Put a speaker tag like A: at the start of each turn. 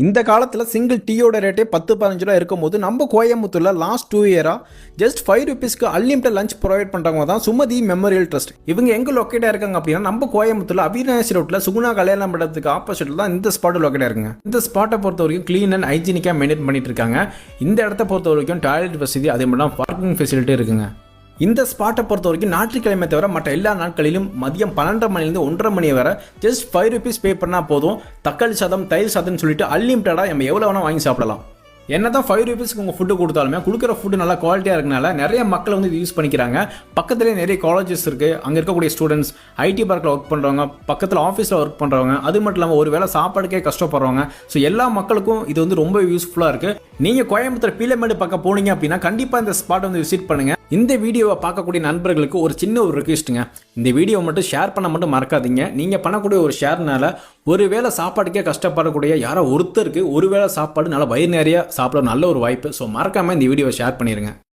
A: இந்த காலத்தில் சிங்கிள் டீயோட ரேட்டே 10-15 ரூபா இருக்கும்போது நம்ம கோயம்புத்தூரில் லாஸ்ட் 2 இயராக ஜஸ்ட் 5 ருபீஸ்க்கு அன்லிமிட்டட் லஞ்ச் ப்ரொவைட் பண்ணுறவங்க தான் சுமதி மெமோரியல் ட்ரஸ்ட். இவங்க எங்கே லொக்கேட்டாக இருக்காங்க அப்படின்னா நம்ம கோயம்புத்தூரில் அவினாசி ரோட்டில் சுகுணா கல்யாண மண்டபத்துக்கு ஆப்போசிட்டில் தான் இந்த ஸ்பாட் லொக்கேட்டாக இருக்குங்க. இந்த ஸ்பாட்டை பொறுத்த வரைக்கும் க்ளீன் அண்ட் ஹைஜீனிக்காக மெயின்டைன் பண்ணிட்டு இருக்காங்க. இந்த இடத்த பொறுத்த வரைக்கும் டாய்லெட் வசதி அதே மட்டும் பார்க்கிங் ஃபெசிலிட்டி இருக்குங்க. இந்த ஸ்பாட்டை பொறுத்த வரைக்கும் ஞாயிற்றுக்கிழமை தவிர மற்ற எல்லா நாட்களிலும் மதியம் 12:30 மணிலேருந்து 1:30 மணி வரை ஜஸ்ட் 5 ருபீஸ் பே பண்ணால் போதும். தக்காளி சாதம், தயிர் சாதம்னு சொல்லிட்டு அன்லிமிட்டடாக நம்ம எவ்வளோ வேணால் வாங்கி சாப்பிடலாம். என்ன தான் 5 ருபீஸ்க்கு உங்கள் ஃபுட்டு கொடுத்தாலுமே கொடுக்குற ஃபுட்டு நல்லா குவாலிட்டியாக இருக்கனால நிறைய மக்கள் வந்து இது யூஸ் பண்ணிக்கிறாங்க. பக்கத்துலேயே நிறைய காலேஜஸ் இருக்குது. அங்கே இருக்கக்கூடிய ஸ்டூடெண்ட்ஸ், ஐடி பார்க்கில் ஒர்க் பண்ணுறவங்க, பக்கத்தில் ஆஃபீஸில் ஒர்க் பண்ணுறவங்க, அது மட்டும் இல்லாமல் ஒரு வேளை சாப்பாடுக்கே கஷ்டப்படுறவங்க. ஸோ எல்லா மக்களுக்கும் இது வந்து ரொம்ப யூஸ்ஃபுல்லாக இருக்குது. நீங்கள் கோயம்புத்தூர் பீலமேடு பக்கம் போனீங்க அப்படின்னா கண்டிப்பாக இந்த ஸ்பாட் வந்து விசிட் பண்ணுங்கள். இந்த வீடியோவை பார்க்கக்கூடிய நண்பர்களுக்கு ஒரு சின்ன ஒரு ரெக்வெஸ்ட்டுங்க. இந்த வீடியோ மட்டும் ஷேர் பண்ண மட்டும் மறக்காதீங்க. நீங்கள் பண்ணக்கூடிய ஒரு ஷேர்னால ஒருவேளை சாப்பாட்டுக்கே கஷ்டப்படக்கூடிய யாரோ ஒருத்தருக்கு ஒருவேளை சாப்பாடு நல்லா வயிறு நிறைய சாப்பிட நல்ல ஒரு வாய்ப்பு. ஸோ மறக்காமல் இந்த வீடியோவை ஷேர் பண்ணிடுங்க.